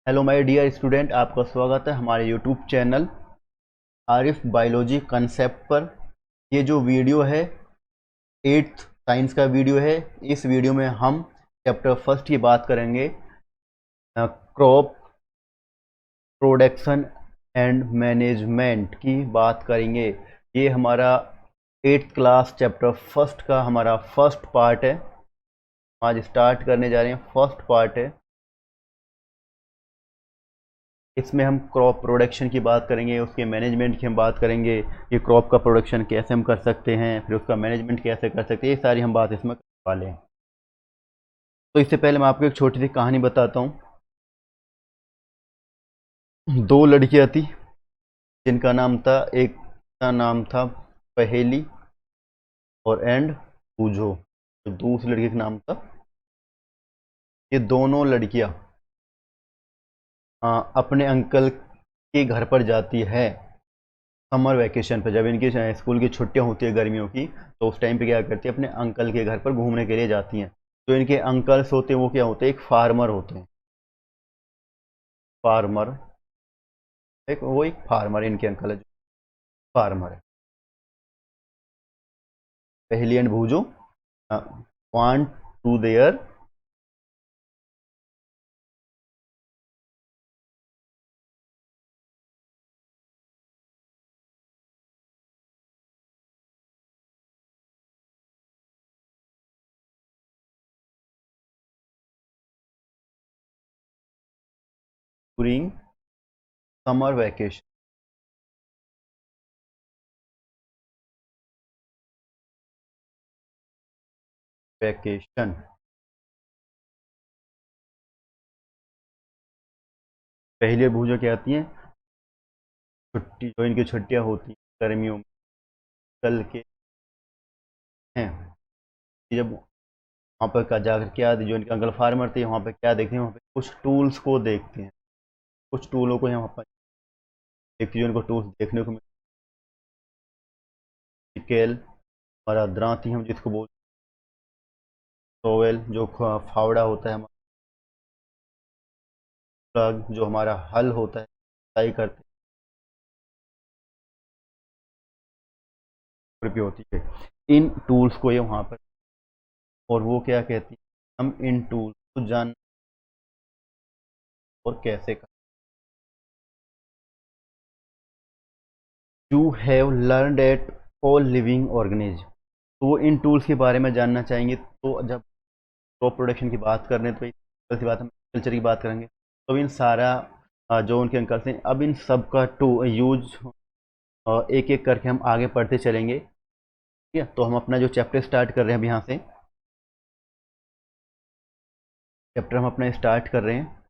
Hello my dear student, आपका स्वागत है हमारे YouTube channel Arif biology concept पर। ये जो वीडियो है 8th साइंस का वीडियो है। इस वीडियो में हम चैप्टर फर्स्ट की बात करेंगे, क्रॉप प्रोडक्शन एंड मैनेजमेंट की बात करेंगे। ये हमारा 8th क्लास चैप्टर फर्स्ट का हमारा फर्स्ट पार्ट है। आज स्टार्ट करने जा रहे हैं, फर्स्ट पार्ट है। इसमें हम क्रॉप प्रोडक्शन की बात करेंगे, उसके मैनेजमेंट की हम बात करेंगे कि क्रॉप का प्रोडक्शन कैसे हम कर सकते हैं, फिर उसका मैनेजमेंट कैसे कर सकते हैं। ये सारी हम बात इसमें करने वाले हैं। तो इससे पहले मैं आपको एक छोटी सी कहानी बताता हूँ। दो लड़कियाँ थी जिनका नाम था, एक का नाम था पहेली और एंड पूजो। तो दूसरी लड़की का नाम था। ये दोनों लड़कियाँ अपने अंकल के घर पर जाती है समर वैकेशन पे। जब इनकी स्कूल की छुट्टियां होती है गर्मियों की, तो उस टाइम पे क्या करती है, अपने अंकल के घर पर घूमने के लिए जाती हैं। जो इनके अंकल्स होते हैं वो क्या होते हैं, एक फार्मर होते हैं। फार्मर, एक फार्मर इनके अंकल है, जो फार्मर है। पहली एंड भूजो want to there during summer vacation. Vacation पहली और भूजो क्या आती हैं, छुट्टी, जो इनकी छुट्टियां होती हैं गर्मियों में, कल के हैं। जब वहाँ पर का जाकर क्या, जो इनके अंकल फार्मर थे, वहाँ पे क्या देखते हैं, वहाँ पे कुछ टूल्स को देखते हैं। कुछ टूलों को यहाँ पर देखते हैं, जो इनको टूल्स देखने को मिलते हैं। स्केल, हमारा द्रांति हम जिसको बोलते हैं, सोवेल जो फावड़ा होता है, हमारा प्लग जो हमारा हल होता है, सिंचाई करते हैं होती है। इन टूल्स को ये वहाँ पर, और वो क्या कहती है, हम इन टूल्स को जान और कैसे कर। You have learn at all living organism. तो वो इन टूल्स के बारे में जानना चाहेंगे। तो जब क्रॉप प्रोडक्शन की बात कर रहे हैं, तो सी बात हम कल्चर की बात करेंगे। तो इन सारा जो उनके अंकल थे, अब इन सब का टू यूज एक एक करके हम आगे पढ़ते चलेंगे। ठीक है, तो हम अपना जो चैप्टर स्टार्ट कर रहे हैं, अब यहाँ से चैप्टर हम अपना स्टार्ट कर रहे हैं।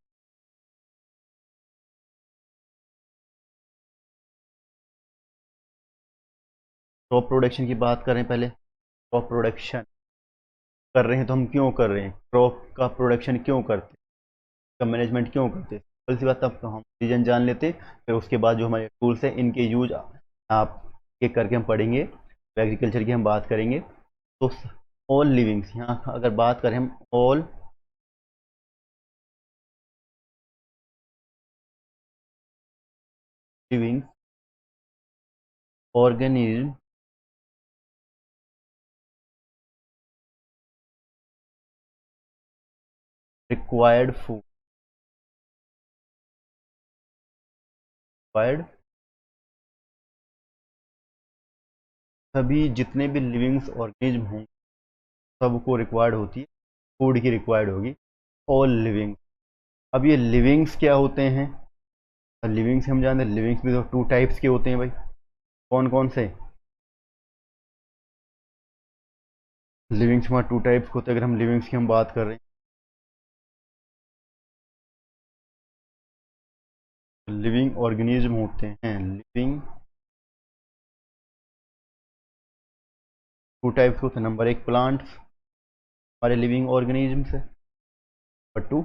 क्रॉप प्रोडक्शन की बात कर रहे हैं। पहले क्रॉप प्रोडक्शन कर रहे हैं तो हम क्यों कर रहे हैं, क्रॉप का प्रोडक्शन क्यों करते हैं, का मैनेजमेंट क्यों करते हैं। पहली सी बात, तब तो हम रीजन जान लेते हैं। फिर उसके बाद जो हमारे टूल्स हैं, इनके यूज आप एक करके हम पढ़ेंगे। एग्रीकल्चर की हम बात करेंगे। तो ऑल लिविंग्स, यहाँ अगर बात करें हम, all living organism required food, required, सभी जितने भी लिविंग्स ऑर्गेनिज्म हों सबको रिक्वायर्ड होती है, फूड की रिक्वायर्ड होगी। ऑल लिविंग, अब ये लिविंग्स क्या होते हैं, लिविंग्स हम जानते हैं, लिविंग्स भी तो टू टाइप्स के होते हैं भाई। कौन कौन से लिविंग्स, हमारे टू टाइप्स होते हैं। अगर हम लिविंग्स की हम बात कर रहे हैं, लिविंग ऑर्गेनिज्म होते हैं, लिविंग टू टाइप्स होते हैं। नंबर एक, प्लांट्स हमारे लिविंग ऑर्गेनिज्म है। Number two,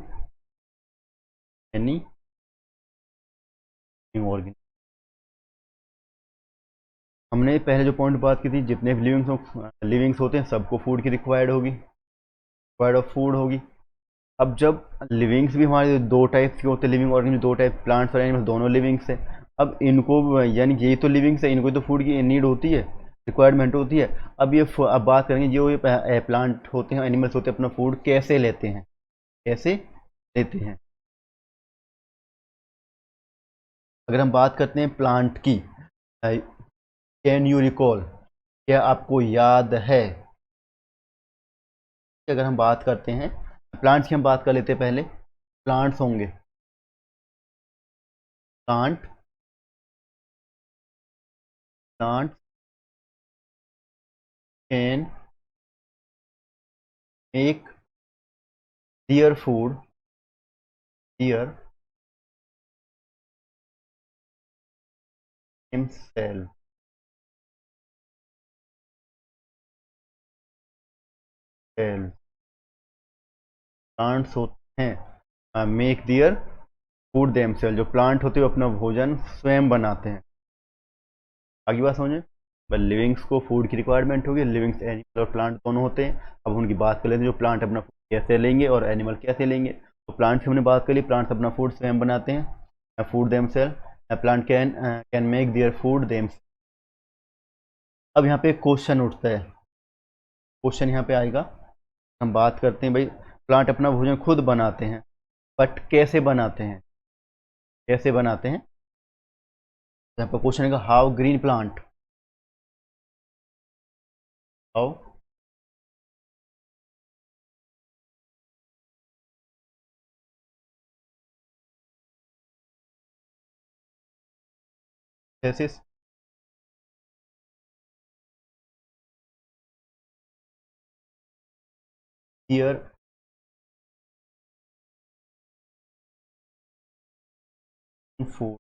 any living organism. हमने पहले जो पॉइंट बात की थी, जितने भी लिविंग्स होते हैं सबको फूड की रिक्वायर्ड होगी, रिक्वायर्ड ऑफ फूड होगी। अब जब लिविंग्स भी हमारे दो टाइप्स के होते हैं, लिविंग ऑर्गेनिज्म दो टाइप, प्लांट्स और एनिमल्स दोनों लिविंग्स है। अब इनको यानी यही तो लिविंग्स है, इनको तो फूड की नीड होती है, रिक्वायरमेंट होती है। अब अब बात करेंगे जो ये प्लांट होते हैं, एनिमल्स होते हैं, अपना फूड कैसे लेते हैं, कैसे लेते हैं। अगर हम बात करते हैं प्लांट की, कैन यू रिकॉल, क्या आपको याद है, अगर हम बात करते हैं प्लांट्स की, हम बात कर लेते हैं पहले। प्लांट्स होंगे, plant, plant can make their food, their himself, plants होते हैं मेक देयर फूड देमसेल्फ, जो प्लांट होते हैं वो अपना भोजन स्वयं बनाते हैं। आगे बात समझे, लिविंग्स को फूड की रिक्वायरमेंट होगी, लिविंग्स एनिमल और प्लांट दोनों होते हैं। अब उनकी बात कर लेते हैं, जो प्लांट अपना फूड कैसे लेंगे और एनिमल कैसे लेंगे। तो प्लांट की हमने बात कर ली, प्लांट्स अपना फूड स्वयं बनाते हैं, food themselves, plant can can make their food themselves. अब यहाँ पे एक क्वेश्चन उठता है, क्वेश्चन यहाँ पे आएगा, हम बात करते हैं भाई प्लांट अपना भोजन खुद बनाते हैं, बट कैसे बनाते हैं, कैसे बनाते हैं। यहाँ पर क्वेश्चन है how green plant, how synthesis here food,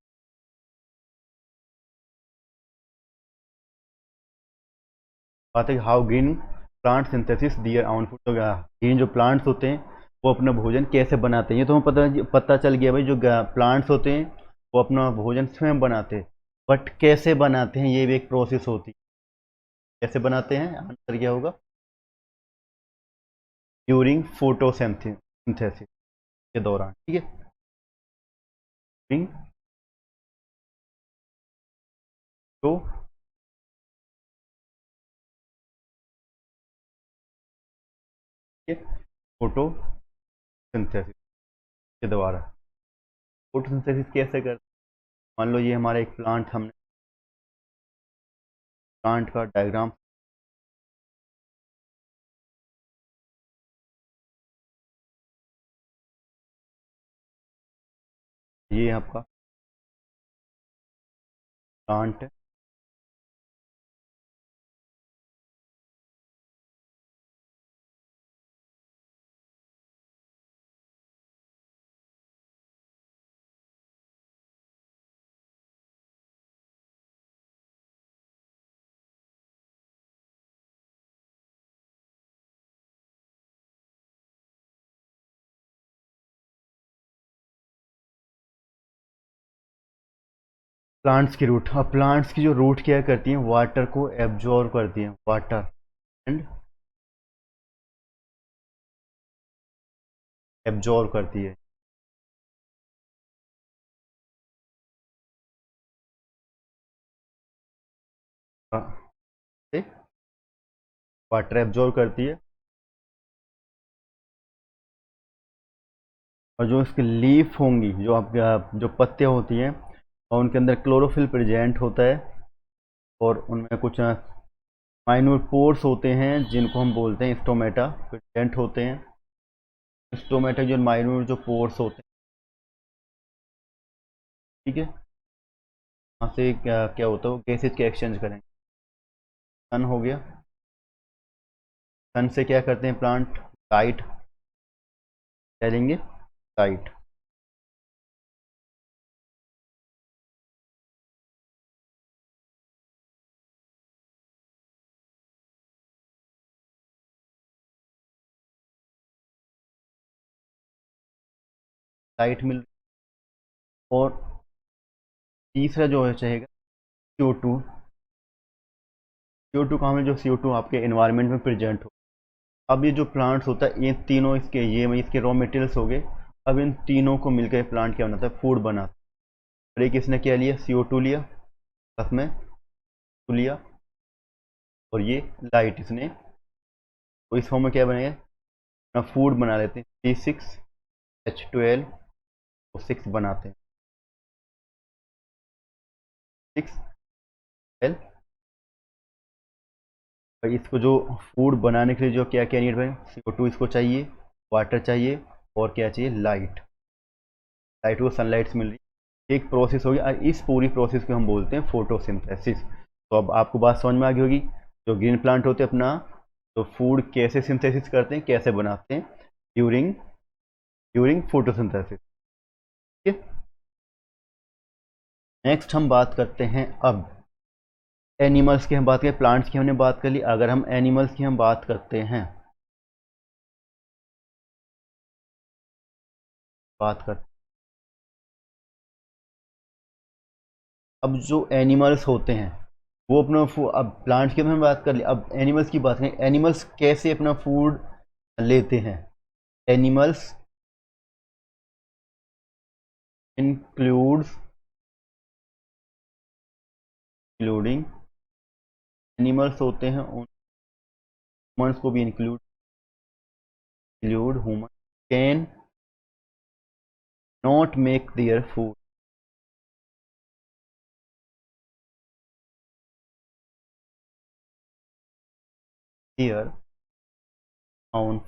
बात है how green plant synthesis their on food. तो ग्रीन जो प्लांट्स होते हैं वो अपना भोजन कैसे बनाते हैं, ये तो हमें पता चल गया भाई, जो प्लांट्स होते हैं वो अपना भोजन स्वयं बनाते हैं, बट कैसे बनाते हैं ये भी एक प्रोसेस होती है। कैसे बनाते हैं, आंसर क्या होगा, ड्यूरिंग फोटोसिंथेसिस के दौरान, ठीक है, ड्यूरिंग तो फोटोसिंथेसिस के द्वारा। फोटोसिंथेसिस कैसे करते हैं, मान लो ये हमारा एक प्लांट, हमने प्लांट का डायग्राम, ये आपका प्लांट है, प्लांट्स की रूट। अब प्लांट्स की जो रूट क्या करती हैं, वाटर को एब्जॉर्ब करती हैं, वाटर एंड एब्जॉर्ब करती है, वाटर एब्जॉर्ब करती है। और जो इसकी लीफ होंगी, जो आपके जो पत्ते होती हैं, और उनके अंदर क्लोरोफिल प्रेजेंट होता है, और उनमें कुछ माइन्यूट पोर्स होते हैं जिनको हम बोलते हैं स्टोमेटा प्रेजेंट होते हैं। स्टोमेटा जो माइन्यूट जो पोर्स होते हैं, ठीक है, वहाँ से क्या क्या होता है, वो गैसेज के एक्सचेंज करेंगे। सन हो गया, सन से क्या करते हैं प्लांट, लाइट, क्या लेंगे, लाइट, लाइट मिल, और तीसरा जो है चाहेगा CO2, CO2 का हमें, जो CO2 आपके एनवायरनमेंट में प्रेजेंट हो, अब ये जो प्लांट्स होता है ये तीनों इसके रॉ मटेरियल्स हो गए। अब इन तीनों को मिलकर प्लांट क्या बनाता है, फूड बनाता है। और एक इसने क्या लिया, CO2 लिया, साथ में लिया, और ये लाइट इसने, तो इस फॉर्म में क्या बनेगा, अपना फूड बना लेते हैं। C6H12 तो 6 बनाते हैं, 6L। भाई इसको जो फूड बनाने के लिए जो क्या क्या नीड है, CO2 इसको चाहिए, वाटर चाहिए, और क्या चाहिए, लाइट। लाइट को सनलाइट से मिल रही है, एक प्रोसेस होगी, और इस पूरी प्रोसेस को हम बोलते हैं फोटोसिंथेसिस। तो अब आपको बात समझ में आ गई होगी, जो ग्रीन प्लांट होते हैं अपना, तो फूड कैसे सिंथेसिस करते हैं, कैसे बनाते हैं, ड्यूरिंग ड्यूरिंग फोटोसिंथेसिस। ठीक है। नेक्स्ट हम बात करते हैं अब एनिमल्स की। हम बात करें, प्लांट्स की हमने बात कर ली, अगर हम एनिमल्स की हम बात करते हैं, बात कर, अब जो एनिमल्स होते हैं वो अपना अब प्लांट्स की हमने बात कर ली, अब एनिमल्स की बात करें, एनिमल्स कैसे अपना फूड लेते हैं। एनिमल्स इंक्लूड्स इंक्लूडिंग, एनिमल्स होते हैं उन ह्यूमंस को भी include human can not make their food their own.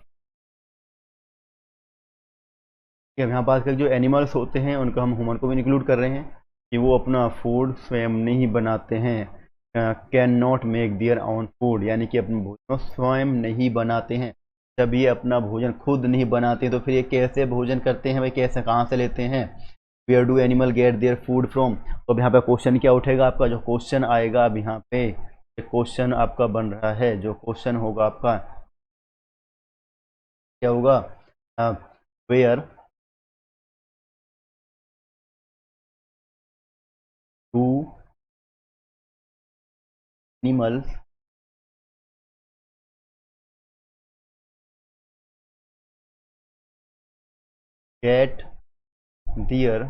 हम यहाँ बात करें जो एनिमल्स होते हैं उनका हम ह्यूमन को भी इंक्लूड कर रहे हैं कि वो अपना फूड स्वयं नहीं बनाते हैं। Can not make their own food, यानी कि अपने भोजन को स्वयं नहीं बनाते हैं। जब ये अपना भोजन खुद नहीं बनाते हैं तो फिर ये कैसे भोजन करते हैं भाई, कैसे कहाँ से लेते हैं। Where do animal get their food from. तो अब यहाँ पे क्वेश्चन क्या उठेगा आपका, जो क्वेश्चन आएगा अब यहाँ पे क्वेश्चन आपका बन रहा है, जो क्वेश्चन होगा आपका क्या होगा, where do animals get their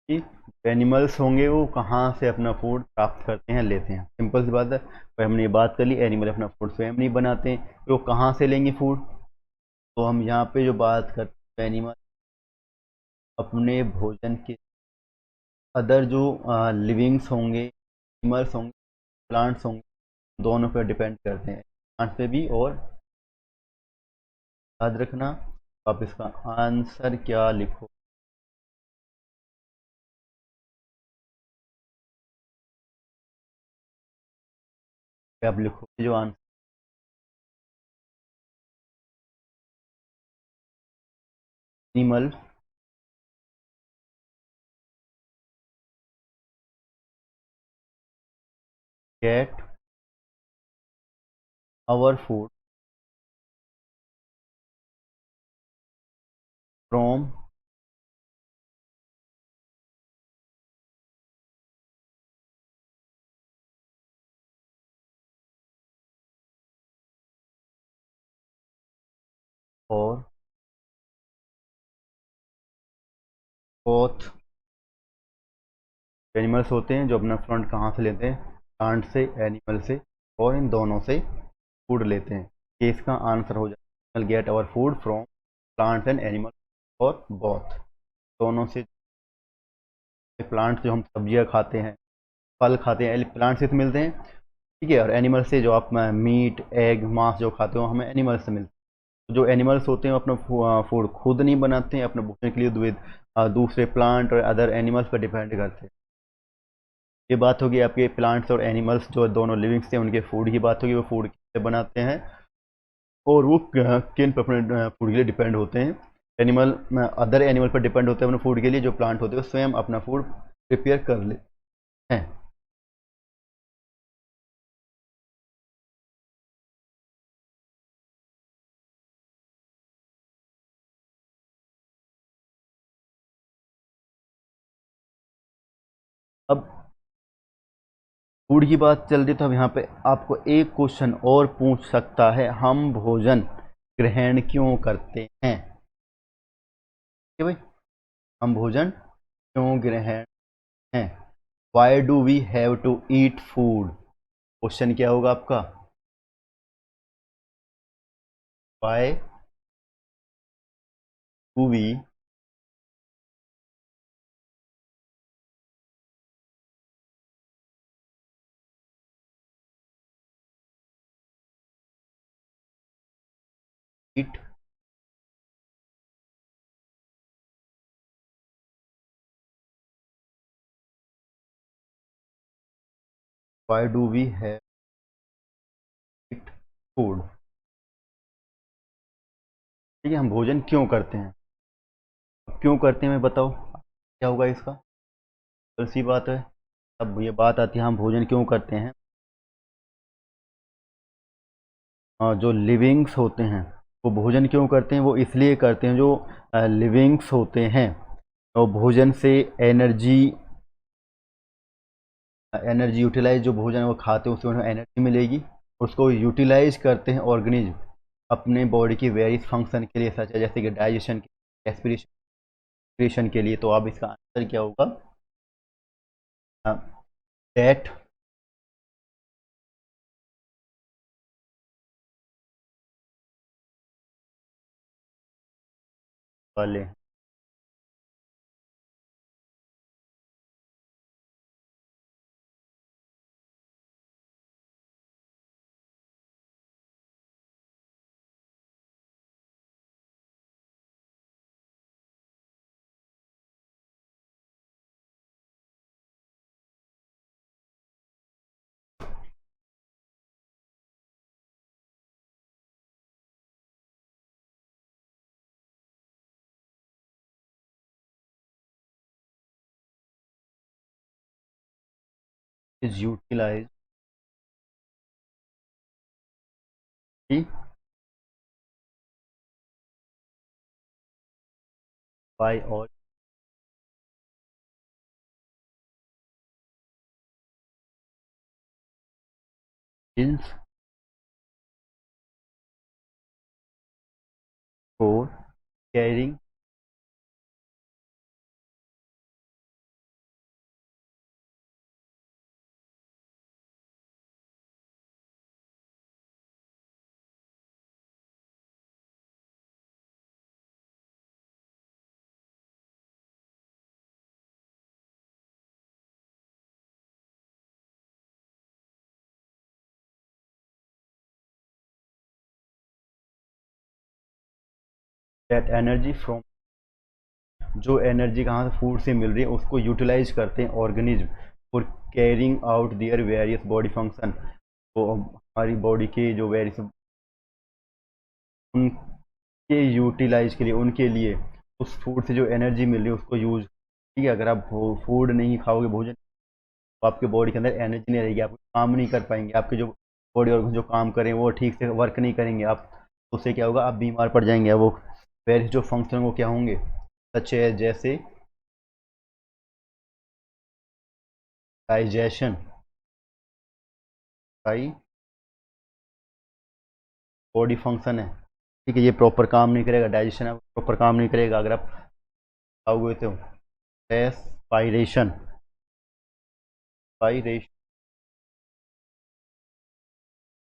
कि एनिमल्स होंगे वो कहाँ से अपना फूड प्राप्त करते हैं, लेते हैं। सिंपल सी बात है भाई, हमने ये बात कर ली, एनिमल अपना फूड स्वयं नहीं बनाते हैं, तो वो कहाँ से लेंगे फूड। तो हम यहाँ पे जो बात करते हैं, एनिमल अपने भोजन के, अदर जो लिविंग्स होंगे, एनिमल्स होंगे, प्लांट्स होंगे, दोनों पर डिपेंड करते हैं, प्लांट्स पे भी। और याद रखना, आप इसका आंसर क्या लिखो, आप लिखो जो answer, animal get our food from और बोथ। एनिमल्स होते हैं जो अपना फ्रंट कहाँ से लेते हैं, प्लांट से, एनिमल से, और इन दोनों से फूड लेते हैं। ये इसका आंसर हो जाए, get our food from plants and animal, और बोथ, दोनों से। प्लांट जो हम सब्जियां खाते हैं, फल खाते हैं, प्लांट से तो मिलते हैं, ठीक है, और एनिमल से जो आप मीट एग मांस जो खाते हो हमें एनिमल से मिलते हैं। तो जो एनिमल्स होते हैं वो अपना फूड खुद नहीं बनाते हैं, अपने भोजन के लिए दूसरे प्लांट और अदर एनिमल्स पर डिपेंड करते हैं। ये बात होगी आपके प्लांट्स और एनिमल्स जो दोनों लिविंग्स थे उनके फूड की बात होगी, वो फूड कैसे बनाते हैं और वो किन पर अपने फूड के लिए डिपेंड होते हैं। एनिमल अदर एनिमल पर डिपेंड होते हैं अपने फूड के लिए, जो प्लांट होते हैं वो स्वयं अपना फूड प्रिपेयर कर लेते हैं। फूड की बात चल रही तो अब यहाँ पे आपको एक क्वेश्चन और पूछ सकता है, हम भोजन ग्रहण क्यों करते हैं? ठीक है भाई, हम भोजन क्यों ग्रहण हैं? Why do we have to eat food? Question क्या होगा आपका? Why do we eat? Why do we have eat food? ठीक है, हम भोजन क्यों करते हैं? अब क्यों करते हैं मैं बताओ, क्या होगा इसका? तो सी बात है, अब ये बात आती है हम भोजन क्यों करते हैं। जो लिविंग्स होते हैं वो भोजन क्यों करते हैं? वो इसलिए करते हैं, जो लिविंग्स होते हैं और भोजन से एनर्जी एनर्जी यूटिलाइज, जो भोजन वो खाते हैं उससे उन्हें एनर्जी मिलेगी, उसको यूटिलाइज करते हैं ऑर्गेनिज्म अपने बॉडी की वेरियस फंक्शन के लिए, सच है जैसे कि डाइजेशन, एस्पिरेशन के लिए। तो अब इसका आंसर क्या होगा? डेट वाले इज यूटिलाइज बाय ऑल इंस for carrying that energy from, जो एनर्जी कहाँ से फूड से मिल रही है उसको यूटिलाइज करते हैं organism for carrying out their various body function. तो हमारी बॉडी के जो वेरियस उनके यूटिलाइज के लिए, उनके लिए उस फूड से जो एनर्जी मिल रही है उसको यूज। ठीक है, अगर आप फूड नहीं खाओगे, भोजन, तो आपके बॉडी के अंदर एनर्जी नहीं रहेगी, आप काम नहीं कर पाएंगे, आपके जो बॉडी और जो काम करें वो ठीक से वर्क नहीं करेंगे आप। उससे क्या होगा? आप बीमार पड़ जाएंगे। वो वेरियस जो फंक्शन वो क्या होंगे? सच है जैसे डाइजेशन, भाई बॉडी फंक्शन है, ठीक है, ये प्रॉपर काम नहीं करेगा, डाइजेशन है प्रॉपर काम नहीं करेगा अगर आप खाओगे तो। रेस्पायरेशन, पायरेशन।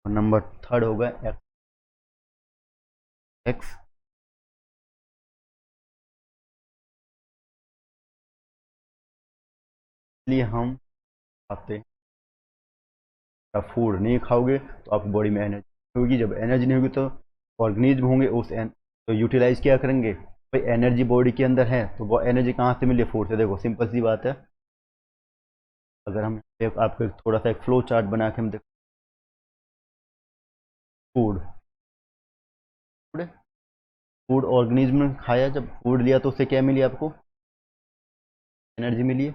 नंबर थर्ड होगा एक्स, इसलिए हम खाते हैं। आप फूड नहीं खाओगे तो आपकी बॉडी में एनर्जी होगी, जब एनर्जी नहीं होगी तो ऑर्गेनिज्म होंगे तो यूटिलाइज क्या करेंगे? भाई एनर्जी बॉडी के अंदर है तो वो एनर्जी कहाँ से मिली? फूड से। देखो सिंपल सी बात है, अगर हम आपको थोड़ा सा एक फ्लो चार्ट बना के हम देखो, फूड फूड फूड ऑर्गेनिज्म ने खाया, जब फूड लिया तो उससे क्या मिली आपको? एनर्जी मिली है।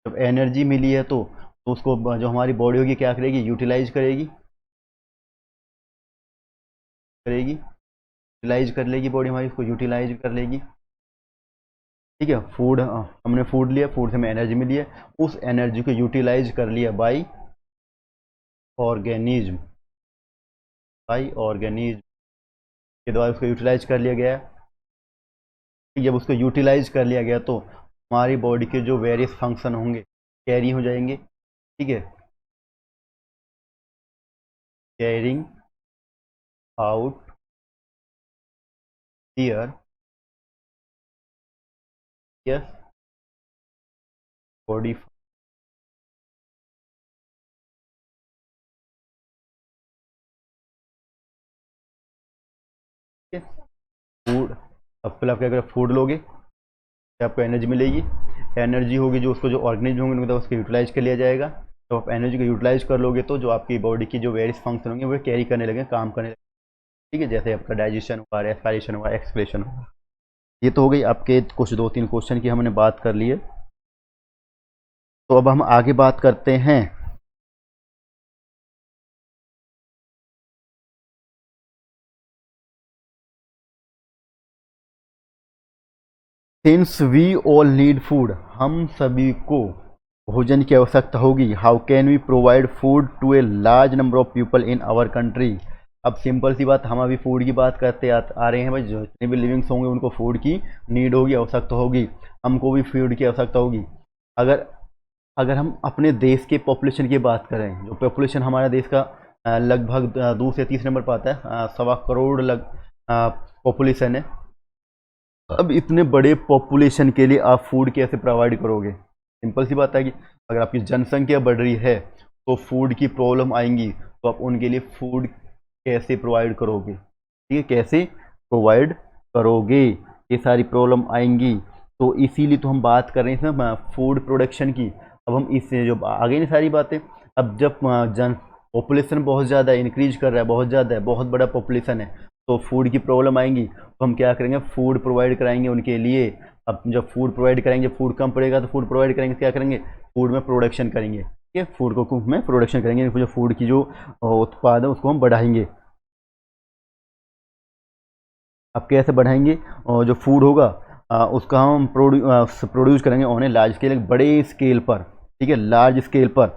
जब एनर्जी मिली है तो उसको जो हमारी बॉडी होगी क्या करेगी? यूटिलाइज करेगी, करेगी यूटिलाइज कर लेगी बॉडी हमारी, उसको यूटिलाइज कर लेगी। ठीक है, फूड हमने फूड लिया, फूड से हमें एनर्जी मिली है, उस एनर्जी को यूटिलाइज कर लिया बाई ऑर्गेनिज्म, बाई ऑर्गेनिज्म के द्वारा उसको यूटिलाइज कर लिया गया है। जब उसको यूटिलाइज कर लिया गया तो हमारी बॉडी के जो वेरियस फंक्शन होंगे कैरी हो जाएंगे। ठीक है, carrying out here, yes body. Food, अब पहले आप क्या करें, फूड लोगे, आपको एनर्जी मिलेगी, एनर्जी होगी जो उसको जो ऑर्गेनिज्म होंगे उनको उसको यूटिलाइज कर लिया जाएगा। तो आप एनर्जी को यूटिलाइज कर लोगे तो जो आपकी बॉडी की जो वेरियस फंक्शन होंगे वो कैरी करने लगे, काम करने लगे। ठीक है, जैसे आपका डाइजेशन हुआ, रेस्पिरेशन हुआ, एक्सप्रेशन हुआ। ये तो हो गई आपके कुछ 2-3 क्वेश्चन की हमने बात कर ली है। तो अब हम आगे बात करते हैं since we all need food, हम सभी को भोजन की आवश्यकता होगी। How can we provide food to a large number of people in our country. अब सिंपल सी बात, हम अभी फूड की बात करते आ रहे हैं भाई, जो जितने भी लिविंग्स होंगे उनको फूड की नीड होगी, आवश्यकता होगी, हमको भी फूड की आवश्यकता होगी। अगर अगर हम अपने देश के पॉपुलेशन की बात करें, जो पॉपुलेशन हमारा देश का लगभग 2 से 3 नंबर पर आता है, 1.25 करोड़ पॉपुलेशन है। अब इतने बड़े पॉपुलेशन के लिए आप फूड कैसे प्रोवाइड करोगे? सिंपल सी बात है कि अगर आपकी जनसंख्या बढ़ रही है तो फूड की प्रॉब्लम आएंगी, तो आप उनके लिए फूड कैसे प्रोवाइड करोगे? ठीक है, कैसे प्रोवाइड करोगे, ये सारी प्रॉब्लम आएंगी। तो इसीलिए तो हम बात कर रहे हैं ना फूड प्रोडक्शन की। अब हम इससे जो आगे नहीं सारी बातें, अब जब जन पॉपुलेशन बहुत ज़्यादा इंक्रीज कर रहा है, बहुत ज़्यादा है, बहुत बड़ा पॉपुलेशन है, तो फूड की प्रॉब्लम आएंगी, तो हम क्या करेंगे, फूड प्रोवाइड कराएंगे उनके लिए। अब जब फूड प्रोवाइड करेंगे, फूड कम पड़ेगा तो फूड प्रोवाइड करेंगे, क्या करेंगे, फूड में प्रोडक्शन करेंगे। ठीक है, फूड को में प्रोडक्शन करेंगे, जो फूड की जो उत्पाद है उसको हम बढ़ाएंगे। अब कैसे बढ़ाएंगे, और जो फूड होगा उसका हम प्रोड्यूस करेंगे ऑन ए लार्ज स्केल, एक बड़े स्केल पर। ठीक है, लार्ज स्केल पर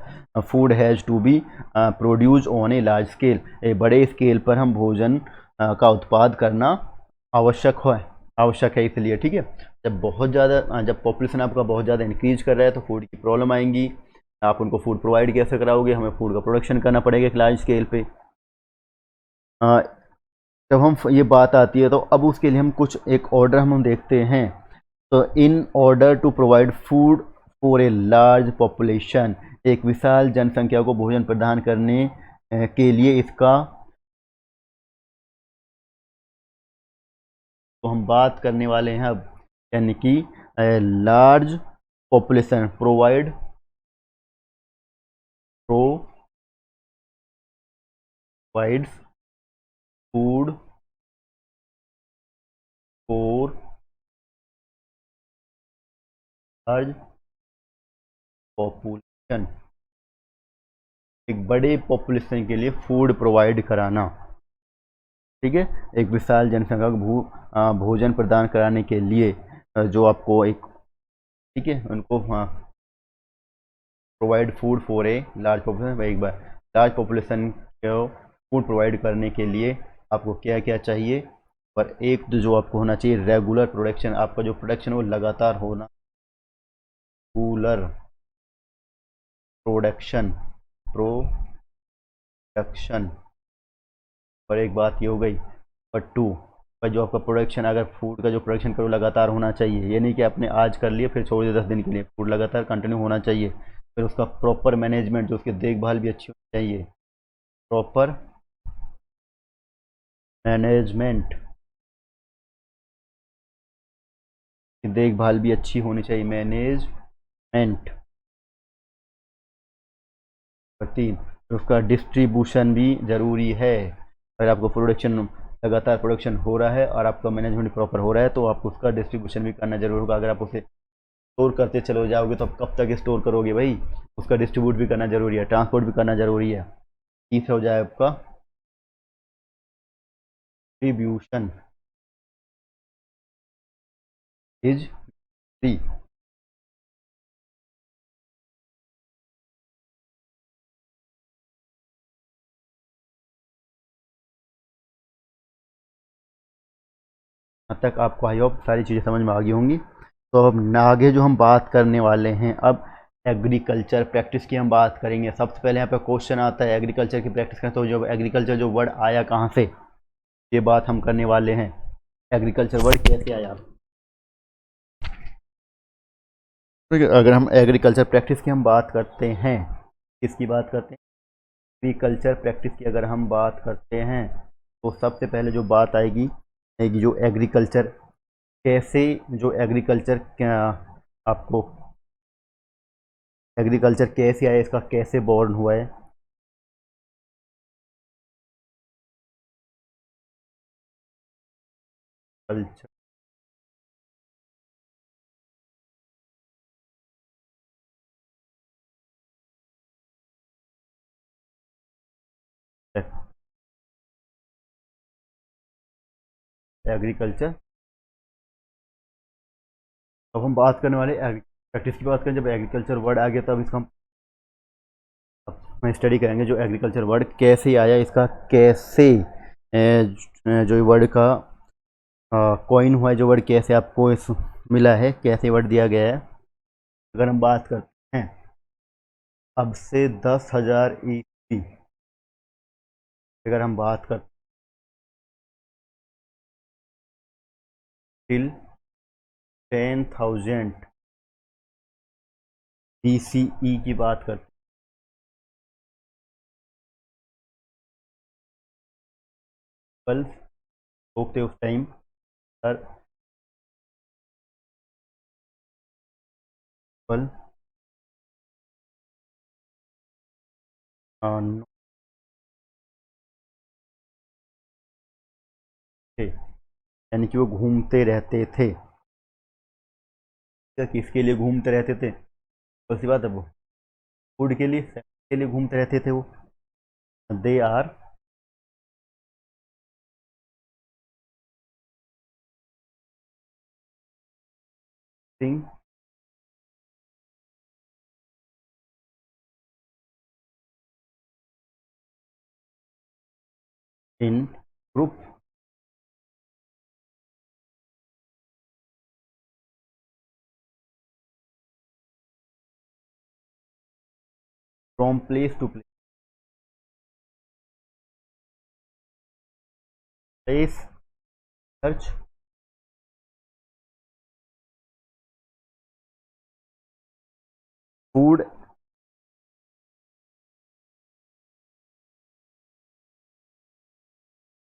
food has to be produce on a large scale, एक बड़े स्केल पर हम भोजन का उत्पाद करना आवश्यक है इसलिए। ठीक है, जब बहुत ज़्यादा जब पॉपुलेशन आपका बहुत ज़्यादा इंक्रीज कर रहा है तो फूड की प्रॉब्लम आएंगी। आप उनको फूड प्रोवाइड कैसे कराओगे, हमें फूड का प्रोडक्शन करना पड़ेगा एक लार्ज स्केल पे। जब हम ये बात आती है तो अब उसके लिए हम कुछ एक ऑर्डर हम देखते हैं। तो in order to provide food for a large population, एक विशाल जनसंख्या को भोजन प्रदान करने के लिए इसका, तो हम बात करने वाले हैं अब, यानी कि large population provides food for large population, एक बड़े पॉपुलेशन के लिए फूड प्रोवाइड कराना। ठीक है, एक विशाल जनसंख्या को भोजन प्रदान कराने के लिए जो आपको एक, ठीक है, उनको provide food for a large population, एक बार लार्ज पॉपुलेशन को फूड प्रोवाइड करने के लिए आपको क्या क्या चाहिए। पर एक तो जो आपको होना चाहिए रेगुलर प्रोडक्शन, आपका जो प्रोडक्शन वो लगातार होना, रेगुलर प्रोडक्शन प्रोडक्शन। और एक बात ये हो गई, और टू, पर जो आपका प्रोडक्शन, अगर फूड का जो प्रोडक्शन करो लगातार होना चाहिए, ये नहीं कि आपने आज कर लिए फिर छोड़ दिया 10 दिन के लिए, फूड लगातार कंटिन्यू होना चाहिए। फिर उसका प्रॉपर मैनेजमेंट, जो उसकी देखभाल भी अच्छी होनी चाहिए, प्रॉपर मैनेजमेंट की देखभाल भी अच्छी होनी चाहिए, मैनेजमेंट। और 3, उसका डिस्ट्रीब्यूशन भी ज़रूरी है। अगर आपको प्रोडक्शन लगातार प्रोडक्शन हो रहा है और आपका मैनेजमेंट प्रॉपर हो रहा है तो आपको उसका डिस्ट्रीब्यूशन भी करना जरूर होगा। अगर आप उसे स्टोर करते चलो जाओगे तो आप कब तक स्टोर करोगे भाई, उसका डिस्ट्रीब्यूट भी करना जरूरी है, ट्रांसपोर्ट भी करना जरूरी है। तीसरा हो जाए आपका डिस्ट्रीब्यूशन इज फ्री। अब तक आपको आई होप सारी चीज़ें समझ में आ गई होंगी। तो अब आगे जो हम बात करने वाले हैं, अब एग्रीकल्चर प्रैक्टिस की हम बात करेंगे। सबसे पहले यहाँ पे क्वेश्चन आता है एग्रीकल्चर की प्रैक्टिस करें तो जो एग्रीकल्चर जो वर्ड आया कहाँ से, ये बात हम करने वाले हैं। एग्रीकल्चर वर्ड कैसे आया। तो अगर हम एग्रीकल्चर प्रैक्टिस की हम बात करते हैं, किसकी बात करते हैं, एग्रीकल्चर प्रैक्टिस की अगर हम बात करते हैं, तो सबसे पहले जो बात आएगी जो एग्रीकल्चर कैसे, जो एग्रीकल्चर क्या आपको एग्रीकल्चर कैसे आया, इसका कैसे बॉर्न हुआ है। कल्चर एग्रीकल्चर, अब हम बात करने वाले प्रैक्टिस की बात करें। जब एग्रीकल्चर वर्ड आ गया तब इसका हम स्टडी करेंगे जो एग्रीकल्चर वर्ड कैसे आया, इसका कैसे जो वर्ड का कॉइन हुआ है, जो वर्ड कैसे आपको इस मिला है, कैसे वर्ड दिया गया है। अगर हम बात करते हैं अब से 10,000 ईस्वी, अगर हम बात करते टिल 10,000 BCE की बात करते हैं, लोग थे उस टाइम सर पल थे, यानी कि वो घूमते रहते थे। क्या किसके लिए घूमते रहते थे, तो सी बात है वो फूड के लिए, सेक्स के लिए घूमते रहते थे वो। They are sing in group from place to place, search food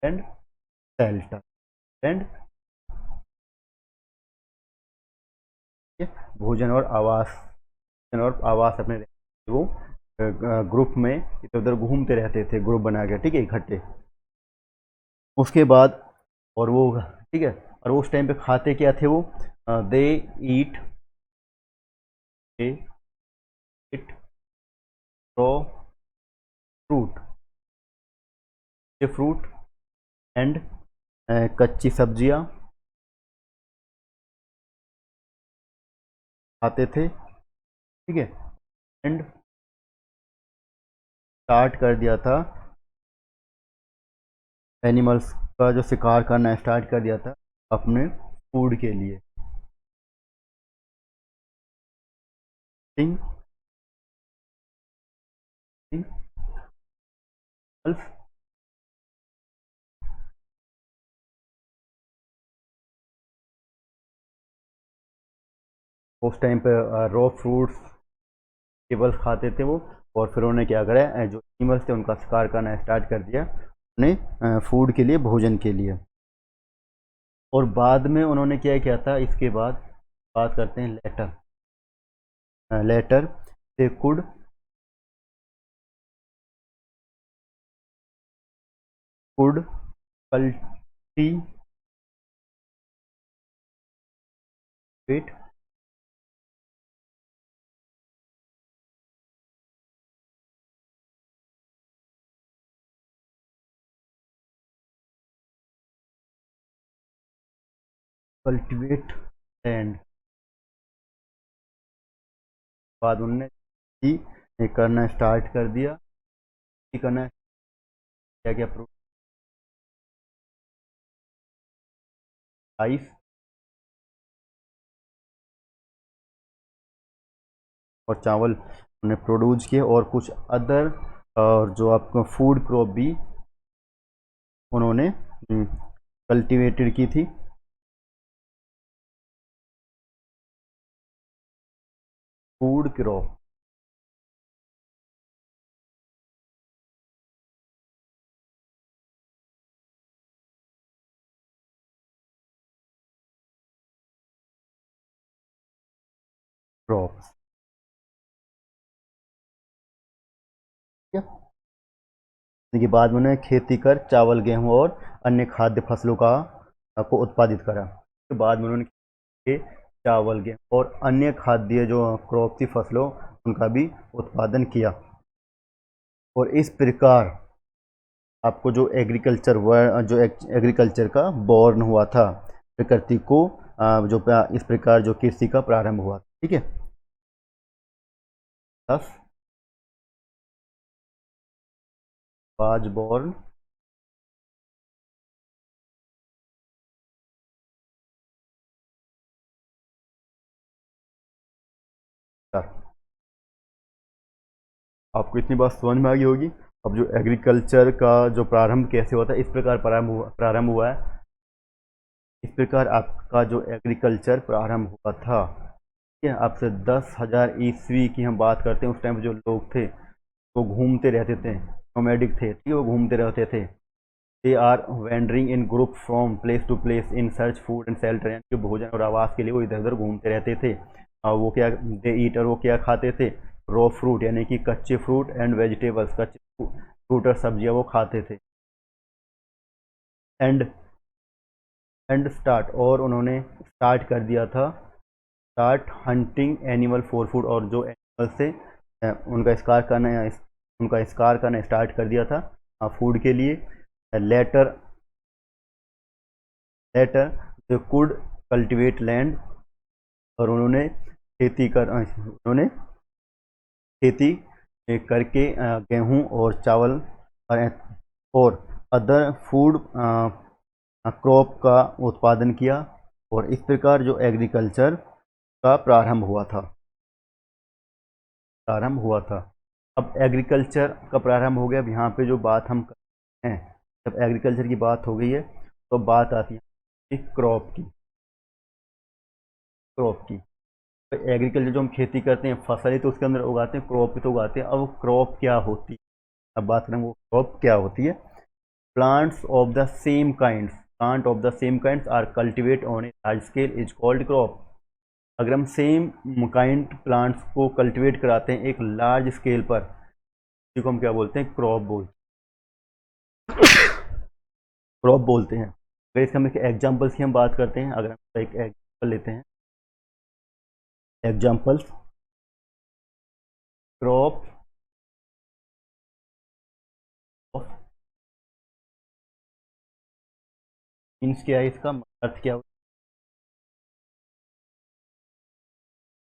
and shelter and भोजन और आवास, भोजन और आवास अपने वो ग्रुप में इधर उधर घूमते रहते थे, ग्रुप बना के, ठीक है, इकट्ठे। उसके बाद और वो, ठीक है, और वो उस टाइम पे खाते क्या थे वो, दे ईट दे इट रॉ फ्रूट, ये फ्रूट एंड कच्ची सब्जियां खाते थे, ठीक है। एंड स्टार्ट कर दिया था, एनिमल्स का जो शिकार करना स्टार्ट कर दिया था अपने फूड के लिए। थिंग उस टाइम पे रॉ फ्रूट्स केवल्स खाते थे वो, और फिर उन्होंने क्या करा, जो एनिमल्स थे उनका शिकार करना स्टार्ट कर दिया अपने फूड के लिए, भोजन के लिए। और बाद में उन्होंने क्या किया था, इसके बाद बात करते हैं later, later they could could cultivate cultivate land, बाद उन्होंने ही करना स्टार्ट कर दिया, करना क्या क्या राइस और चावल उन्होंने प्रोड्यूस किए, और कुछ अदर और जो आपको फूड क्रॉप भी उन्होंने कल्टीवेटेड की थी। फूड क्रॉप, क्रॉप्स, ठीक है। के बाद में उन्होंने खेती कर चावल, गेहूं और अन्य खाद्य फसलों का को उत्पादित करा। उसके बाद में उन्होंने के चावल, गेहूं और अन्य खाद्य जो क्रॉप थी फसलों, उनका भी उत्पादन किया। और इस प्रकार आपको जो एग्रीकल्चर का बॉर्न हुआ था, प्रकृति को जो इस प्रकार जो कृषि का प्रारंभ हुआ, ठीक है। 10 वाज बॉर्न आपको इतनी बात समझ में आ गई होगी। अब जो एग्रीकल्चर का जो प्रारंभ कैसे होता है, इस प्रकार प्रारंभ हुआ है। इस प्रकार आपका जो एग्रीकल्चर प्रारंभ हुआ था, ठीक है। आपसे 10,000 ईस्वी की हम बात करते हैं। उस टाइम जो लोग थे वो घूमते रहते थे, नोमैडिक थे, ठीक है, वो घूमते रहते थे। They are wandering in group from place to place in search food and shelter, यानी कि भोजन और आवास के लिए वो इधर उधर घूमते रहते थे। और वो क्या दे ईट, और वो क्या खाते थे, रॉ फ्रूट यानी कि कच्चे फ्रूट एंड वेजिटेबल्स, कच्चे फ्रूट और सब्जियां वो खाते थे। एंड स्टार्ट, और उन्होंने स्टार्ट कर दिया था, start hunting animal for food, और जो एनिमल से उनका शिकार करना स्टार्ट कर दिया था फूड के लिए। Later they could cultivate land, और उन्होंने खेती करके गेहूं और चावल और अदर फूड क्रॉप का उत्पादन किया। और इस प्रकार जो एग्रीकल्चर का प्रारंभ हुआ था। अब एग्रीकल्चर का प्रारंभ हो गया। अब यहाँ पे जो बात हम करते हैं, जब एग्रीकल्चर की बात हो गई है तो बात आती है क्रॉप की। तो एग्रीकल्चर जो हम खेती करते हैं, फसल ही तो उसके अंदर उगाते हैं, क्रॉप भी तो उगाते हैं। अब क्रॉप क्या होती है, अब बात करें वो क्रॉप क्या होती है। Plant of the same kinds are cultivate on a large scale is called crop. अगर हम सेम काइंड प्लांट्स को कल्टिवेट कराते हैं एक लार्ज स्केल पर, जिसको हम क्या बोलते हैं, क्रॉप बोलते हैं। अगर इसके हम एग्जाम्पल्स की हम बात करते हैं, अगर हम एक एग्जाम्पल लेते हैं, एग्जाम्पल्स क्रॉप ऑफ, मीन्स क्या है, इसका अर्थ क्या होता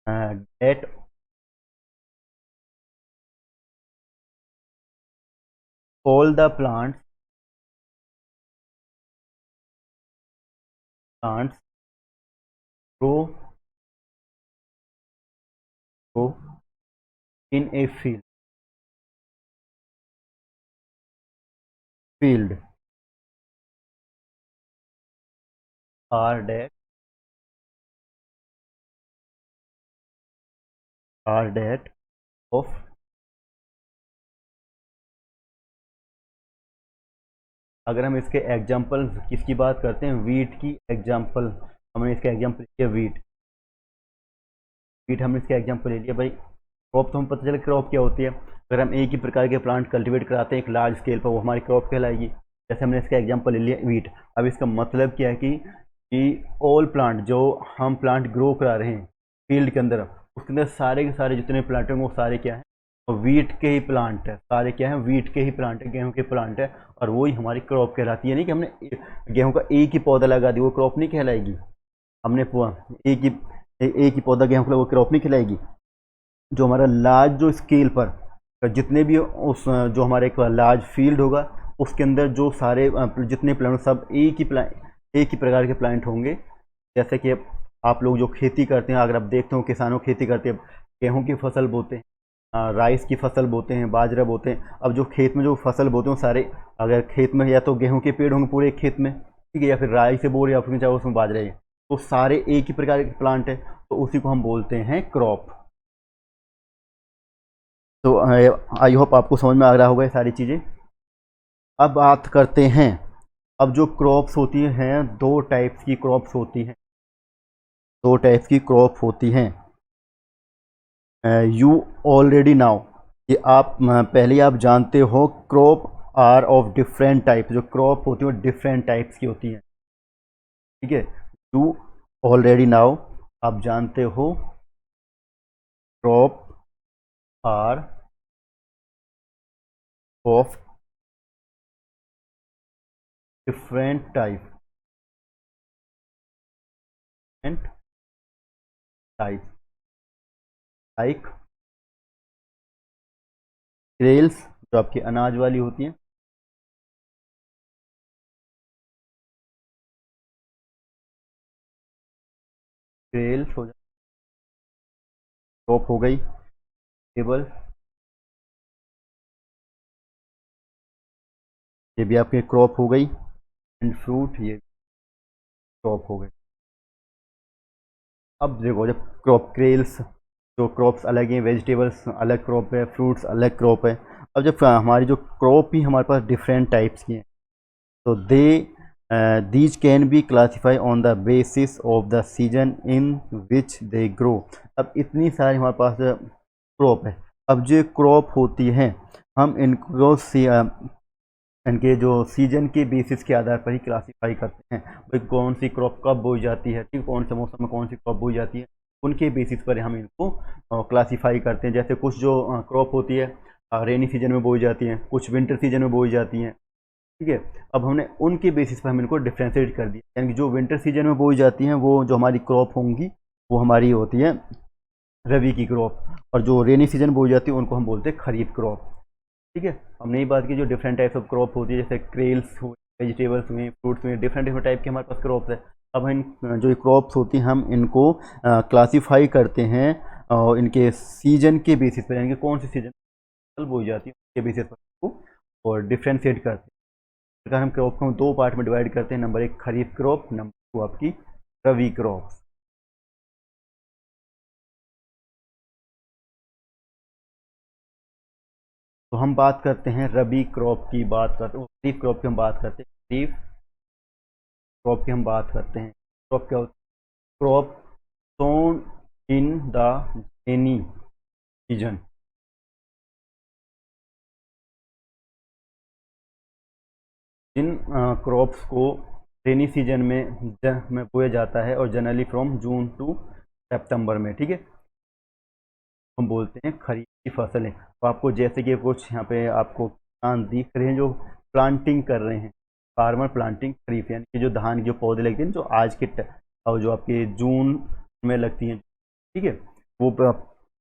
है, that all the plants grow in a field are that of, अगर हम इसके एग्जाम्पल किसकी बात करते हैं, वीट की एग्जाम्पल, हमने इसका एग्जाम्पल लिया वीट हमने इसका एग्जाम्पल ले लिया। भाई क्रॉप तो हम पता चला क्रॉप क्या होती है। अगर हम एक ही प्रकार के प्लांट कल्टीवेट कराते हैं एक लार्ज स्केल पर, वो हमारी क्रॉप कहलाएगी। जैसे हमने इसका एग्जाम्पल ले लिया वीट। अब इसका मतलब क्या है कि ऑल प्लांट, जो हम प्लांट ग्रो करा रहे हैं फील्ड के अंदर, उसके अंदर सारे के सारे जितने प्लांट हैं वो सारे क्या हैं, और वीट के ही प्लांट है। सारे क्या है, वीट के ही प्लांट है, गेहूं के प्लांट है, और वही हमारी क्रॉप कहलाती है। नहीं कि हमने गेहूं का एक ही पौधा लगा दिया, वो क्रॉप नहीं कहलाएगी। हमने एक ही पौधा गेहूं का, वो क्रॉप नहीं कहलाएगी। जो हमारा लार्ज जो स्केल पर जितने भी उस जो हमारे एक लार्ज फील्ड होगा, उसके अंदर जो सारे जितने प्लांट, सब एक ही प्लांट, एक ही प्रकार के प्लांट होंगे। जैसे कि आप लोग जो खेती करते हैं, अगर आप देखते हो किसानों खेती करते हैं, गेहूं की फसल बोते हैं, राइस की फसल बोते हैं, बाजरा बोते हैं। अब जो खेत में जो फसल बोते हैं वो सारे, अगर खेत में या तो गेहूं के पेड़ होंगे पूरे एक खेत में, ठीक है, या फिर राई से बोर, या फिर चाहे उसमें बाजरा है, तो सारे एक ही प्रकार के प्लांट है, तो उसी को हम बोलते हैं क्रॉप। तो आई होप आपको समझ में आ रहा होगा ये सारी चीज़ें। अब बात करते हैं, अब जो क्रॉप्स होती हैं, दो टाइप्स की क्रॉप्स होती हैं, दो टाइप्स की क्रॉप होती हैं। यू ऑलरेडी नाउ, ये आप पहले आप जानते हो, crop are of different type, जो क्रॉप होती है वो डिफरेंट टाइप्स की होती हैं, ठीक है। यू ऑलरेडी नाउ, आप जानते हो, crop are of different type and type, like cereals, जो आपकी अनाज वाली होती हैं, क्रेल्स हो, क्रॉप हो गई, टेबल, ये भी आपके क्रॉप हो गई, एंड फ्रूट, ये क्रॉप हो गई। अब देखो, जब क्रॉप क्रेल्स, जो क्रॉप्स अलग हैं, वेजिटेबल्स अलग क्रॉप है, फ्रूट्स अलग क्रॉप है। अब जब हमारी जो क्रॉप ही हमारे पास डिफरेंट टाइप्स की हैं, तो they these can be classify on the basis of the season in which they grow. अब इतनी सारी हमारे पास क्रॉप है। अब जो क्रॉप होती हैं, हम इनको इनके जो सीजन के बेसिस के आधार पर ही क्लासीफाई करते हैं, भाई कौन सी क्रॉप कब बोई जाती है, ठीक, कौन से मौसम में कौन सी क्रॉप बोई जाती है, उनके बेसिस पर हम इनको क्लासीफाई करते हैं। जैसे कुछ जो क्रॉप होती है रेनी सीजन में बोई जाती हैं, कुछ विंटर सीजन में बोई जाती हैं, ठीक है। अब हमने उनके बेसिस पर हम इनको डिफ्रेंशिएट कर दिया, यानी कि जो विंटर सीजन में बोई जाती हैं वो जो हमारी क्रॉप होंगी वो हमारी होती है रबी की क्रॉप, और जो रेनी सीजन में बोई जाती है उनको हम बोलते हैं खरीफ क्रॉप, ठीक है। हमने ये बात की जो डिफरेंट टाइप्स ऑफ क्रॉप होती है, जैसे क्रेल्स हुए, वेजिटेबल्स हुए, फ्रूट्स हुए, डिफरेंट डिफरेंट टाइप के हमारे पास क्रॉप्स है। अब इन जो क्रॉप्स होती हैं हम इनको क्लासीफाई करते हैं और इनके सीजन के बेसिस पर, यानी कि कौन सी सीजन बोई जाती है उसके बेसिस पर इसको और डिफ्रेंशिएट करते हैं। अगर हम क्रॉप को दो पार्ट में डिवाइड करते हैं, नंबर एक खरीफ क्रॉप, नंबर टू आपकी रबी क्रॉप। तो हम बात करते हैं रबी क्रॉप की, बात करते हैं खरीफ क्रॉप की, हम बात करते हैं खरीफ क्रॉप की, हम बात करते हैं। क्रॉप क्या होती है? Crop sown in the rainy season, जिन क्रॉप्स को रेनी सीजन में बोया जाता है, और generally from June to September में, ठीक है, हम बोलते हैं खरीफ की फसलें। तो आपको जैसे कि कुछ यहाँ पे आपको किसान दिख रहे हैं जो प्लांटिंग कर रहे हैं, फार्मर प्लांटिंग खरीफ, यानी कि जो धान के जो पौधे लगते हैं जो आज के और जो आपके जून में लगती हैं, ठीक है, वो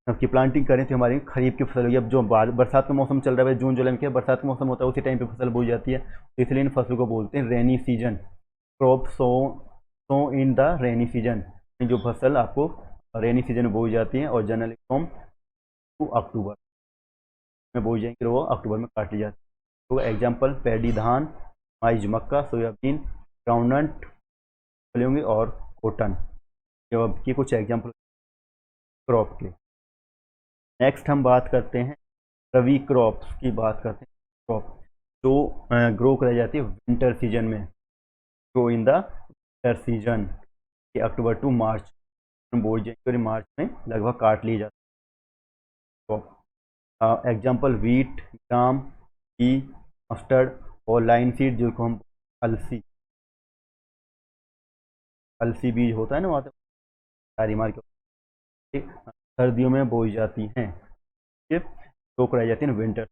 आपकी प्लांटिंग करें तो हमारी खरीफ की फसल होगी। अब जो बरसात का मौसम चल रहा है, जून जुलाई में क्या बरसात का मौसम होता है, उसी टाइम पे फसल बोई जाती है, तो इसलिए इन फसलों को बोलते हैं rainy season. Crop so in the rainy season, जो फसल आपको रेनी सीजन में बोई जाती है, और जनरली फ्रॉम टू अक्टूबर में बोई जाएंगी, तो वो अक्टूबर में काट ली जाती है। तो एग्जाम्पल, पैडी धान, माइज मक्का, सोयाबीन, ग्राउंडनट फले होंगे, और कॉटन, ये कुछ एग्जाम्पल क्रॉप के। नेक्स्ट हम बात करते हैं रबी क्रॉप्स की, बात करते हैं क्रॉप जो ग्रो कराई जाती है विंटर सीजन में, grow in the winter season, October to March में बोई जाएंगे, और मार्च में लगभग काट ली जाती है क्रॉप। एग्जाम्पल, वीट, ग्राम, घी, मस्टर्ड, और लाइन सीड, जिसको हम अलसी, अलसी बीज होता है ना, वहाँ सारी मार्केट सर्दियों में बोई जाती हैं, ग्रो कराई जाती है विंटर,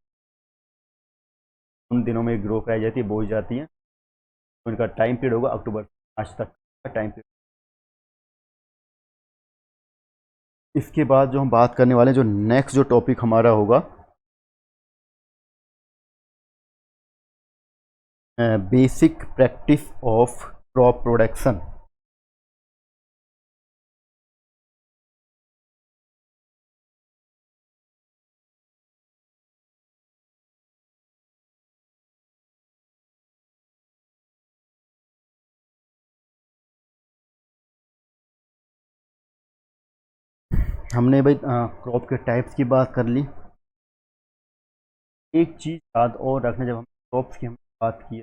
उन दिनों में ग्रो कराई जाती है, बोई जाती हैं, तो इनका टाइम पीरियड होगा अक्टूबर मार्च तक का टाइम पीरियड। इसके बाद जो हम बात करने वाले हैं, जो नेक्स्ट जो टॉपिक हमारा होगा, basic practice of crop production. हमने भाई क्रॉप के टाइप्स की बात कर ली। एक चीज़ याद और रखना, जब हम क्रॉप्स की हम बात की,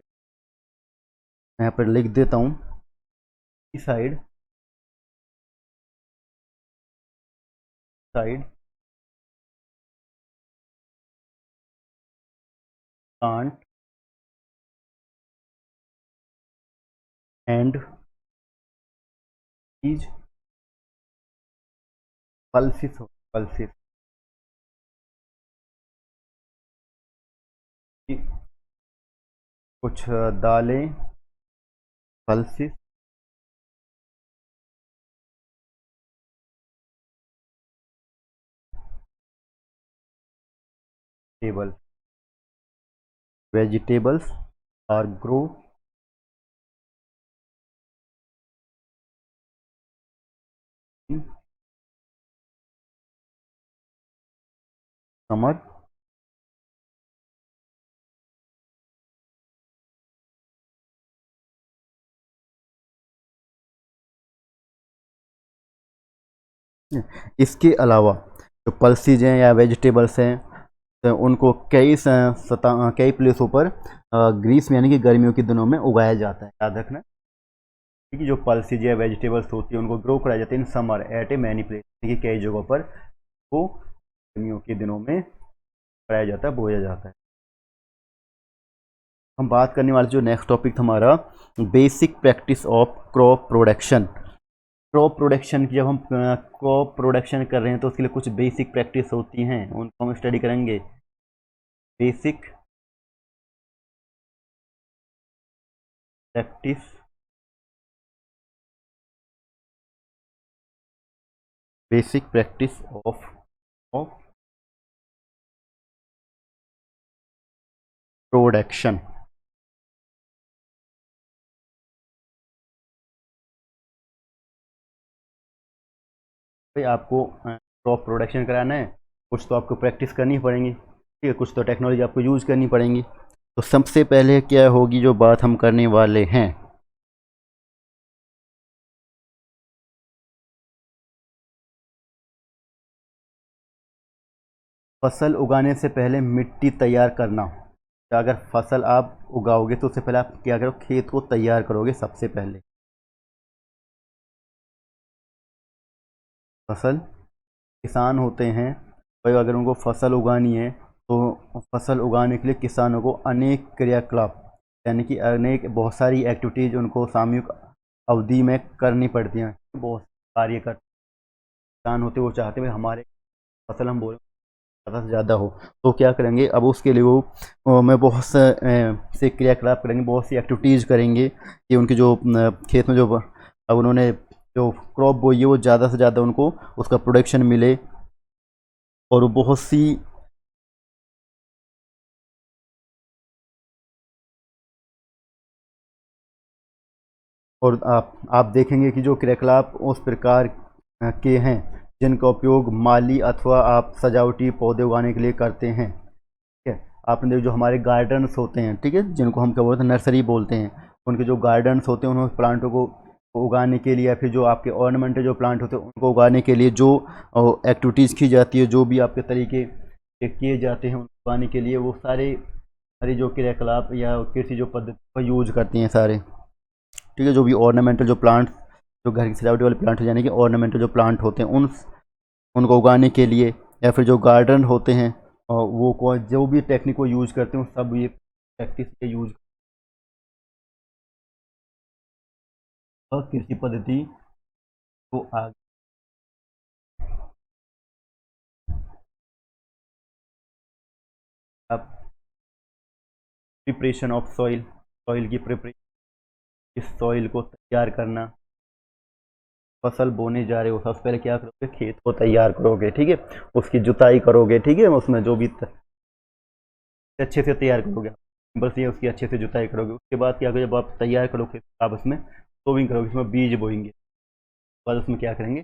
मैं यहाँ पर लिख देता हूँ, इस साइड प्लांट एंड चीज पल्सिस पल्सिस, कुछ दालें pulses, table vegetables are grow in summer इसके अलावा जो पल्सीज हैं या वेजिटेबल्स हैं, तो उनको कई प्लेसों पर ग्रीष्म यानी कि गर्मियों के दिनों में उगाया जाता है, याद रखना। कि जो पल्सीज या वेजिटेबल्स होती है उनको ग्रो कराया जाता है in summer at a many place, यानी कि कई जगहों पर वो गर्मियों के दिनों में कराया जाता है, बोया जाता है। हम बात करने वाले जो नेक्स्ट टॉपिक हमारा basic practice of crop production. Crop production की जब हम क्रॉप प्रोडक्शन कर रहे हैं तो उसके लिए कुछ बेसिक प्रैक्टिस होती हैं, उनको हम स्टडी करेंगे। Basic practice of production. भाई आपको क्रॉप प्रोडक्शन कराना है, कुछ तो आपको प्रैक्टिस करनी पड़ेगी, ठीक है, कुछ तो टेक्नोलॉजी आपको यूज़ करनी पड़ेगी। तो सबसे पहले क्या होगी जो बात हम करने वाले हैं, फसल उगाने से पहले मिट्टी तैयार करना। अगर फसल आप उगाओगे तो उससे पहले आप क्या करो, खेत को तैयार करोगे सबसे पहले। फसल किसान होते हैं भाई, अगर उनको फसल उगानी है तो फसल उगाने के लिए किसानों को अनेक क्रियाकलाप यानी कि अनेक बहुत सारी एक्टिविटीज़ उनको सामूहिक अवधि में करनी पड़ती हैं, बहुत कार्य कर किसान होते वो चाहते हैं हमारे फसल हम बोले ज़्यादा से ज़्यादा हो, तो क्या करेंगे, अब उसके लिए वो मैं बहुत से क्रियाकलाप करेंगे, बहुत सी एक्टिविटीज़ करेंगे कि उनके जो खेत में जो अब उन्होंने जो क्रॉप बोई है वो ज़्यादा से ज़्यादा उनको उसका प्रोडक्शन मिले। और वो बहुत सी और आप देखेंगे कि जो क्रियाकलाप उस प्रकार के हैं जिनका उपयोग माली अथवा आप सजावटी पौधे उगाने के लिए करते हैं, ठीक है। आपने देखो जो हमारे गार्डन्स होते हैं, ठीक है, जिनको हम क्या बोलते हैं, नर्सरी बोलते हैं, उनके जो गार्डन्स होते हैं उन्होंने प्लांटों को उगाने के लिए, या फिर जो आपके ऑर्नामेंटल जो प्लांट होते हैं उनको उगाने के लिए जो एक्टिविटीज़ की जाती है, जो भी आपके तरीके किए जाते हैं उनको उगाने के लिए, वो सारे सारी जो क्रियाकलाप या कृषि जो पद्धति का यूज करती हैं सारे, ठीक है। जो भी ऑर्नामेंटल जो प्लांट, जो घर की सजावटी वाले प्लांट यानी कि ऑर्नामेंटल जो प्लांट होते हैं उनको उगाने के लिए, या फिर जो गार्डन होते हैं और वो जो भी टेक्निक को यूज़ करते हैं सब ये प्रैक्टिस के यूज कृषि पद्धति को आगे आप प्रिपरेशन ऑफ सॉइल, सॉइल की प्रिपरेशन, इस सॉइल को तैयार करना। फसल बोने जा रहे हो सबसे पहले क्या करोगे, खेत को तैयार करोगे, ठीक है, उसकी जुताई करोगे, ठीक है, उसमें जो भी अच्छे से तैयार करोगे, बस ये उसकी अच्छे से जुताई करोगे। उसके बाद क्या करोगे, जब आप तैयार करोगे आप उसमें सोविंग करोगे, इसमें बीज बोएंगे। बाद उसमें क्या करेंगे,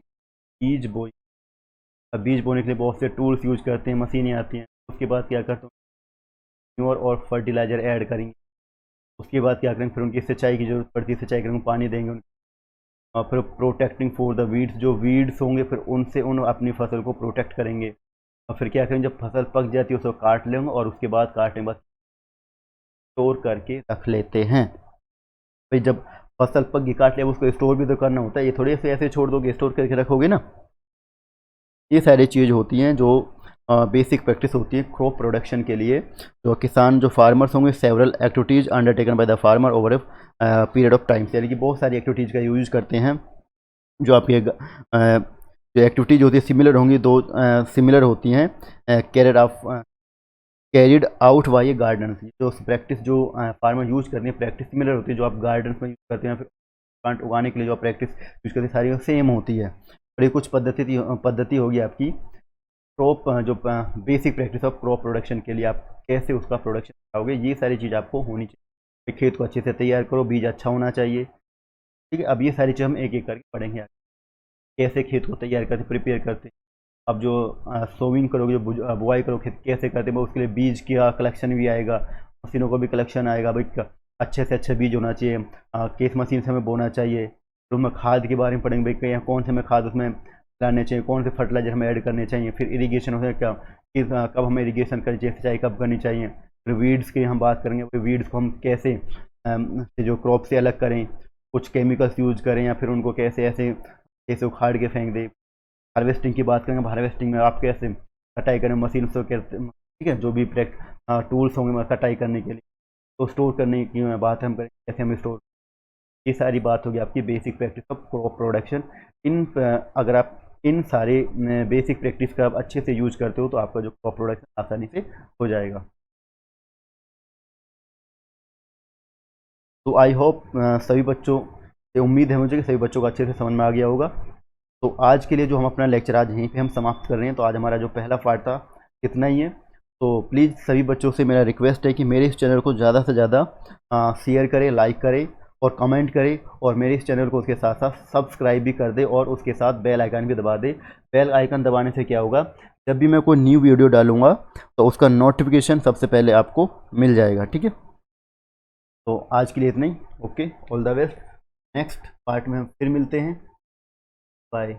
बीज बोएंगे। अब बीज बोने के लिए बहुत से टूल्स यूज करते हैं, मशीनें आती हैं। उसके बाद क्या करते हैं, न्यूर और फर्टिलाइजर ऐड करेंगे। उसके बाद क्या करेंगे, फिर उनकी सिंचाई की जरूरत पड़ती है, सिंचाई करेंगे, पानी देंगे उनको। और फिर प्रोटेक्टिंग फॉर द वीड्स, जो वीड्स होंगे फिर उनसे उन अपनी फसल को प्रोटेक्ट करेंगे। और फिर क्या करेंगे, जब फसल पक जाती है उसको काट लेंगे, और उसके बाद काटने के बाद स्टोर करके रख लेते हैं। भाई जब फसल पक गई काट लिया, उसको स्टोर भी तो करना होता है, ये थोड़ी से ऐसे छोड़ दोगे स्टोर करके रखोगे ना। ये सारी चीज़ होती हैं जो बेसिक प्रैक्टिस होती है क्रॉप प्रोडक्शन के लिए। जो किसान जो फार्मर्स होंगे, several activities undertaken by the farmer over a period of time, यानी कि बहुत सारी एक्टिविटीज़ का यूज करते हैं। जो आपके जो एक्टिविटीज़ होती है सिमिलर होंगी, दो सिमिलर होती हैं, carried out by A garden. जो प्रैक्टिस जो फार्मर यूज करते हैं प्रैक्टिस सिमिलर होती है, जो आप गार्डन में यूज करते हैं, फिर प्लांट उगाने के लिए जो प्रैक्टिस यूज करते हैं सारी सेम होती है। और ये कुछ पद्धति होगी आपकी क्रॉप, जो basic practice of crop production के लिए आप कैसे उसका प्रोडक्शन कराओगे, ये सारी चीज़ आपको होनी चाहिए। खेत को अच्छे से तैयार करो, बीज अच्छा होना चाहिए, ठीक है। अब ये सारी चीज़ हम एक एक करके पढ़ेंगे, कैसे खेत को तैयार करते प्रिपेयर करते। अब जो सोविंग करोगे, जो बुआई करोगे खेत कैसे करते हैं, उसके लिए बीज का कलेक्शन भी आएगा, मशीनों का भी कलेक्शन आएगा। भाई अच्छे से अच्छा बीज होना चाहिए, किस मशीन से हमें बोना चाहिए। तो उसमें खाद के बारे में पढ़ेंगे, भाई कौन से हमें खाद उसमें डालने चाहिए, कौन से फर्टिलाइजर हमें ऐड करने चाहिए। फिर इरीगेशन हो क्या, कब हमें इरीगेशन करनी चाहिए, सिंचाई कब करनी चाहिए। फिर वीड्स की हम बात करेंगे, फिर वीड्स को हम कैसे जो क्रॉप से अलग करें, कुछ केमिकल्स यूज करें, या फिर उनको कैसे ऐसे कैसे उखाड़ के फेंक दें। हार्वेस्टिंग की बात करेंगे, हार्वेस्टिंग में आप कैसे कटाई करें, मशीन से कैसे, ठीक है, जो भी टूल्स होंगे कटाई करने के लिए। तो स्टोर करने की बात हम करें, कैसे हम स्टोर, ये सारी बात होगी आपकी basic practice of crop production. अगर आप इन सारे बेसिक प्रैक्टिस का आप अच्छे से यूज करते हो तो आपका जो क्रॉप प्रोडक्शन आसानी से हो जाएगा। तो आई होप सभी बच्चों से उम्मीद है मुझे कि सभी बच्चों को अच्छे से समझ में आ गया होगा। तो आज के लिए जो हम अपना लेक्चर आज यहीं पे हम समाप्त कर रहे हैं। तो आज हमारा जो पहला पार्ट था इतना ही है। तो प्लीज़ सभी बच्चों से मेरा रिक्वेस्ट है कि मेरे इस चैनल को ज़्यादा से ज़्यादा शेयर करें, लाइक करें और कमेंट करें, और मेरे इस चैनल को उसके साथ साथ सब्सक्राइब भी कर दे, और उसके साथ बेल आइकन भी दबा दे। बेल आइकन दबाने से क्या होगा, जब भी मैं कोई न्यू वीडियो डालूंगा तो उसका नोटिफिकेशन सबसे पहले आपको मिल जाएगा, ठीक है। तो आज के लिए इतना ही। Okay, all the best. Next part में हम फिर मिलते हैं। बाय।